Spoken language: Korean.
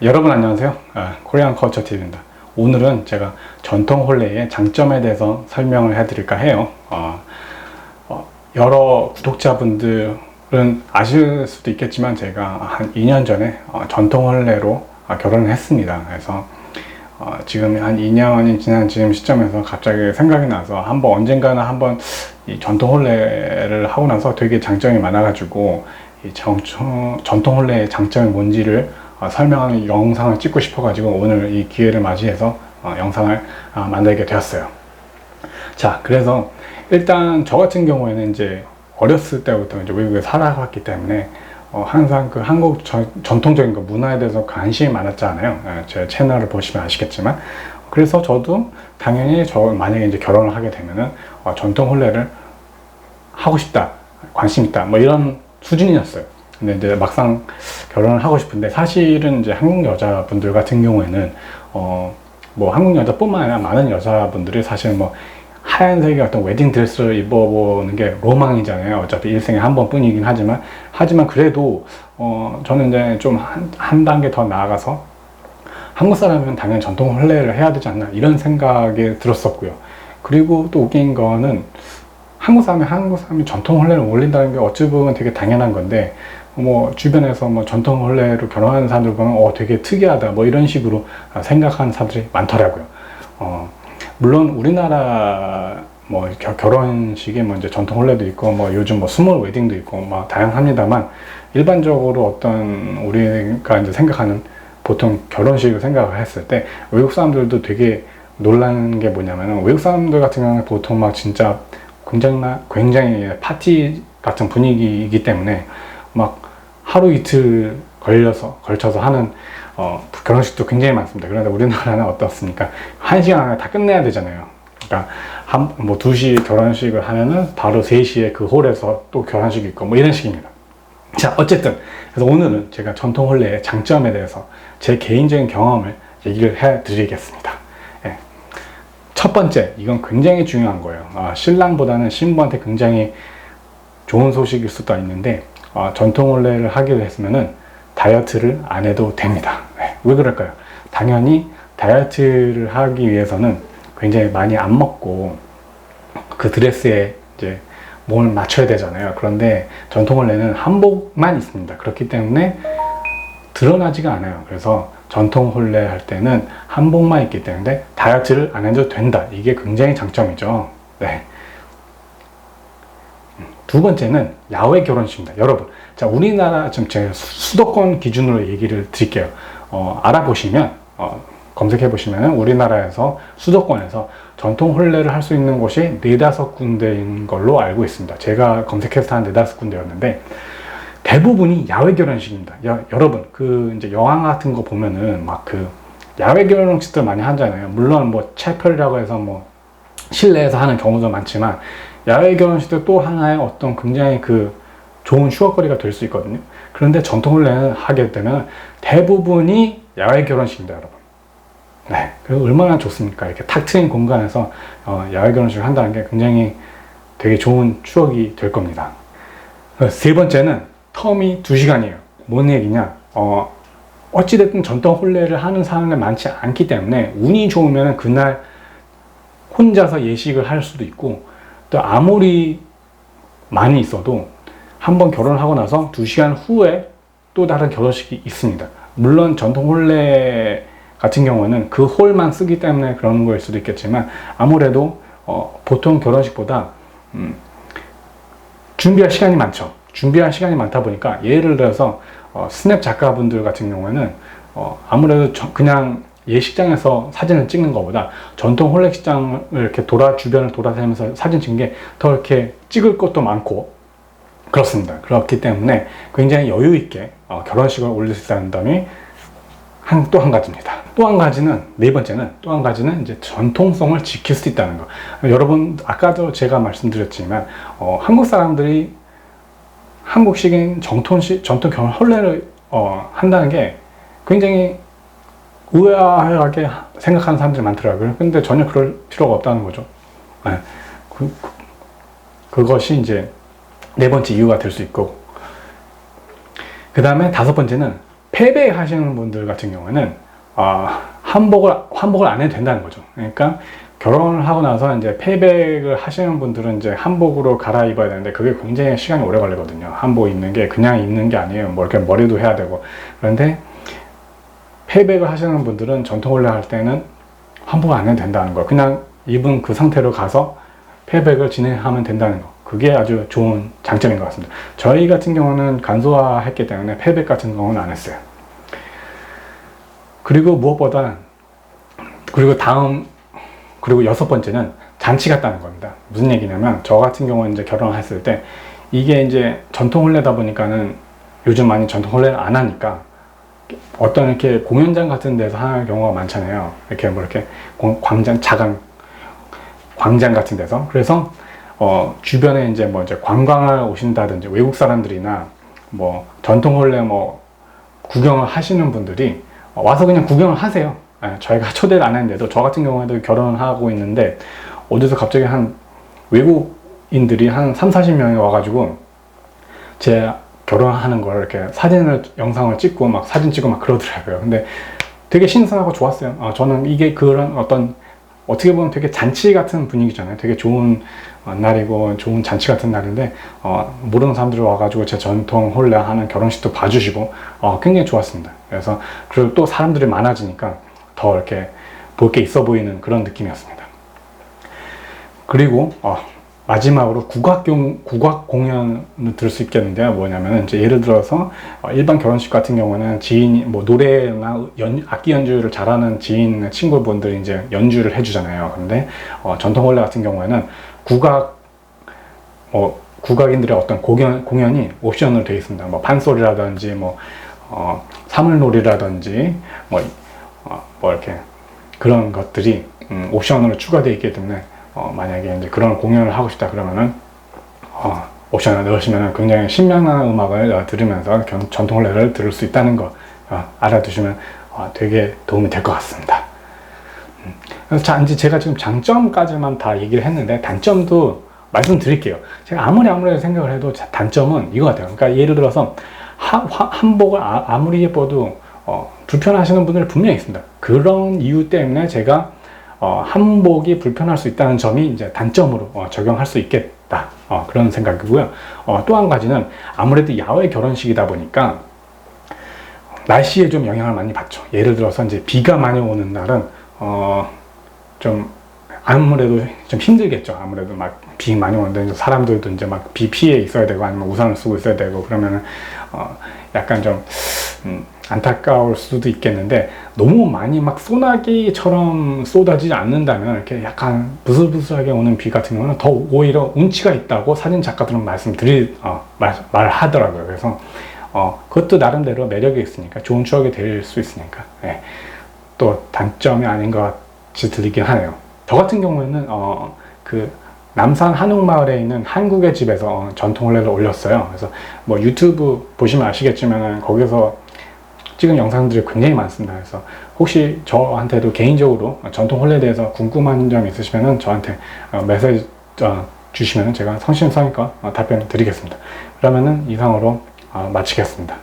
여러분 안녕하세요. 코리안 컬처 TV입니다. 오늘은 제가 전통 혼례의 장점에 대해서 설명을 해드릴까 해요. 여러 구독자분들은 아실 수도 있겠지만 제가 한 2년 전에 전통 혼례로 결혼을 했습니다. 그래서 지금 한 2년이 지난 지금 시점에서 갑자기 생각이 나서 언젠가는 한번 이 전통 혼례를 하고 나서 되게 장점이 많아가지고 이 전통 혼례의 장점이 뭔지를 설명하는 영상을 찍고 싶어가지고 오늘 이 기회를 맞이해서 영상을 만들게 되었어요. 자, 그래서 일단 저 같은 경우에는 이제 어렸을 때부터 이제 외국에 살아갔기 때문에 항상 그 한국 전통적인 그 문화에 대해서 관심이 많았잖아요. 제 채널을 보시면 아시겠지만, 그래서 저도 당연히 만약에 이제 결혼을 하게 되면은 전통 혼례를 하고 싶다, 관심 있다, 뭐 이런 수준이었어요. 근데 이제 막상 결혼을 하고 싶은데, 사실은 이제 한국 여자분들 같은 경우에는 뭐 한국 여자뿐만 아니라 많은 여자분들이 사실 뭐 하얀색의 어떤 웨딩 드레스를 입어보는 게 로망이잖아요. 어차피 일생에 한 번뿐이긴 하지만 그래도 저는 이제 좀 한 단계 더 나아가서 한국 사람이면 당연히 전통 혼례를 해야 되지 않나 이런 생각이 들었었고요. 그리고 또 웃긴 거는 한국 사람이 전통 혼례를 올린다는 게 어찌 보면 되게 당연한 건데, 뭐 주변에서 뭐 전통 혼례로 결혼하는 사람들 보면 되게 특이하다 뭐 이런 식으로 생각하는 사람들이 많더라고요. 물론 우리나라 뭐 결혼식에 뭐 이제 전통 혼례도 있고 뭐 요즘 뭐 스몰 웨딩도 있고 뭐 다양합니다만, 일반적으로 어떤 우리가 이제 생각하는 보통 결혼식을 생각을 했을 때 외국 사람들도 되게 놀라는 게 뭐냐면은, 외국 사람들 같은 경우는 보통 막 진짜 굉장히 파티 같은 분위기이기 때문에 막 하루 이틀 걸쳐서 하는 결혼식도 굉장히 많습니다. 그런데 우리나라는 어떻습니까? 1시간 안에 다 끝내야 되잖아요. 그러니까 뭐 2시 결혼식을 하면은 바로 3시에 그 홀에서 또 결혼식이 있고 뭐 이런 식입니다. 자, 어쨌든 그래서 오늘은 제가 전통 혼례의 장점에 대해서 제 개인적인 경험을 얘기를 해 드리겠습니다. 첫 번째, 이건 굉장히 중요한 거예요. 신랑보다는 신부한테 굉장히 좋은 소식일 수도 있는데, 전통 혼례를 하기로 했으면은 다이어트를 안 해도 됩니다. 왜 그럴까요? 당연히 다이어트를 하기 위해서는 굉장히 많이 안 먹고 그 드레스에 이제 몸을 맞춰야 되잖아요. 그런데 전통 혼례는 한복만 있습니다. 그렇기 때문에 드러나지가 않아요. 그래서 전통 혼례 할 때는 한복만 있기 때문에 다이어트를 안 해도 된다. 이게 굉장히 장점이죠. 네. 두 번째는 야외 결혼식입니다. 여러분, 자, 우리나라 지금 제가 수도권 기준으로 얘기를 드릴게요. 알아보시면 검색해 보시면 우리나라에서 수도권에서 전통 혼례를 할 수 있는 곳이 4-5군데인 걸로 알고 있습니다. 제가 검색해서 한 4-5군데였는데 대부분이 야외 결혼식입니다. 여러분, 그 이제 영화 같은 거 보면은 막 그 야외 결혼식들 많이 하잖아요. 물론 뭐 채플이라고 해서 뭐 실내에서 하는 경우도 많지만, 야외 결혼식도 또 하나의 어떤 굉장히 그 좋은 추억거리가 될 수 있거든요. 그런데 전통 혼례를 하게 되면 대부분이 야외 결혼식입니다, 여러분. 네, 그래서 얼마나 좋습니까? 이렇게 탁 트인 공간에서 야외 결혼식을 한다는 게 굉장히 되게 좋은 추억이 될 겁니다. 세 번째는 텀이 2시간이에요. 뭔 얘기냐? 어찌됐든 전통 혼례를 하는 사람이 많지 않기 때문에 운이 좋으면 그날 혼자서 예식을 할 수도 있고, 또 아무리 많이 있어도 한번 결혼을 하고 나서 2시간 후에 또 다른 결혼식이 있습니다. 물론 전통 혼례 같은 경우는 그 홀만 쓰기 때문에 그런 거일 수도 있겠지만, 아무래도 보통 결혼식보다 준비할 시간이 많죠. 준비할 시간이 많다 보니까, 예를 들어서 스냅 작가분들 같은 경우에는 아무래도 그냥 예식장에서 사진을 찍는 것보다 전통 혼례식장을 이렇게 주변을 돌아다니면서 사진 찍는 게 더 이렇게 찍을 것도 많고 그렇습니다. 그렇기 때문에 굉장히 여유 있게 결혼식을 올릴 수 있다는 점이 또 한 가지입니다. 또 한 가지는, 네 번째는 또 한 가지는 이제 전통성을 지킬 수 있다는 거. 여러분, 아까도 제가 말씀드렸지만 한국 사람들이 한국식인 전통 결혼 혼례를 한다는 게 굉장히 의아하게 생각하는 사람들이 많더라고요. 근데 전혀 그럴 필요가 없다는 거죠. 네. 그것이 이제 네 번째 이유가 될 수 있고, 그 다음에 5번째는 폐배 하시는 분들 같은 경우에는 한복을 안 해도 된다는 거죠. 그러니까 결혼을 하고 나서 이제 폐백을 하시는 분들은 이제 한복으로 갈아입어야 되는데 그게 굉장히 시간이 오래 걸리거든요. 한복 입는 게 그냥 입는 게 아니에요. 뭐 이렇게 머리도 해야 되고. 그런데 폐백을 하시는 분들은 전통 혼례 할 때는 한복을 안 해도 된다는 거예요. 그냥 입은 그 상태로 가서 폐백을 진행하면 된다는 거. 그게 아주 좋은 장점인 것 같습니다. 저희 같은 경우는 간소화했기 때문에 폐백 같은 경우는 안 했어요. 그리고 무엇보다 그리고 여섯 번째는 잔치 같다는 겁니다. 무슨 얘기냐면 저 같은 경우는 이제 결혼을 했을 때 이게 이제 전통 혼례다 보니까는 요즘 많이 전통 혼례를 안 하니까 어떤 이렇게 공연장 같은 데서 하는 경우가 많잖아요. 이렇게 뭐 이렇게 작은 광장 같은 데서. 그래서 주변에 이제 뭐 이제 관광을 오신다든지 외국 사람들이나 뭐 전통 혼례 뭐 구경을 하시는 분들이 와서 그냥 구경을 하세요. 저희가 초대를 안 했는데도 저 같은 경우에도 결혼을 하고 있는데 어디서 갑자기 한 외국인들이 한 30-40명이 와가지고 제 결혼하는 걸 이렇게 영상을 찍고 막 사진 찍고 막 그러더라고요. 근데 되게 신선하고 좋았어요. 저는 이게 그런 어떻게 보면 되게 잔치 같은 분위기잖아요. 되게 좋은 날이고 좋은 잔치 같은 날인데 모르는 사람들이 와가지고 제 전통 혼례 하는 결혼식도 봐주시고 굉장히 좋았습니다. 그래서 그리고 또 사람들이 많아지니까 더 이렇게 볼 게 있어 보이는 그런 느낌이었습니다. 그리고 마지막으로 국악 공연을 들을 수 있겠는데요. 뭐냐면 이제 예를 들어서 일반 결혼식 같은 경우는 지인이 뭐 노래나 악기 연주를 잘하는 지인 친구분들이 이제 연주를 해주잖아요. 근데 전통 혼례 같은 경우에는 국악인들의 어떤 공연이 옵션으로 되어 있습니다. 뭐 판소리라든지 뭐 사물놀이라든지 뭐 이렇게 그런 것들이 옵션으로 추가되어 있기 때문에 만약에 이제 그런 공연을 하고 싶다 그러면은 옵션을 넣으시면 굉장히 신명나는 음악을 들으면서 전통 혼례를 들을 수 있다는 거 알아두시면 되게 도움이 될 것 같습니다. 그래서 이제 제가 지금 장점까지만 다 얘기를 했는데 단점도 말씀드릴게요. 제가 아무리 생각을 해도 단점은 이거 같아요. 그러니까 예를 들어서 한복을 아무리 예뻐도 불편하시는 분들 분명히 있습니다. 그런 이유 때문에 제가 한복이 불편할 수 있다는 점이 이제 단점으로 적용할 수 있겠다. 그런 생각이고요. 또 한 가지는 아무래도 야외 결혼식이다 보니까 날씨에 좀 영향을 많이 받죠. 예를 들어서 이제 비가 많이 오는 날은 좀 아무래도 좀 힘들겠죠. 아무래도 막 비 많이 오는데 사람들도 이제 막 비 피해 있어야 되고 아니면 우산을 쓰고 있어야 되고 그러면은 약간 좀 안타까울 수도 있겠는데 너무 많이 막 소나기처럼 쏟아지지 않는다면 이렇게 약간 부슬부슬하게 오는 비 같은 경우는 더 오히려 운치가 있다고 사진 작가들은 말하더라고요. 그래서 그것도 나름대로 매력이 있으니까 좋은 추억이 될 수 있으니까 또 단점이 아닌 것 같이 들리긴 하네요. 저 같은 경우에는 그 남산 한옥마을에 있는 한국의 집에서 전통 혼례를 올렸어요. 그래서 뭐 유튜브 보시면 아시겠지만 거기서 찍은 영상들이 굉장히 많습니다. 그래서 혹시 저한테도 개인적으로 전통 혼례에 대해서 궁금한 점 있으시면 저한테 메시지 주시면 제가 성심성의껏 답변 드리겠습니다. 그러면은 이상으로 마치겠습니다.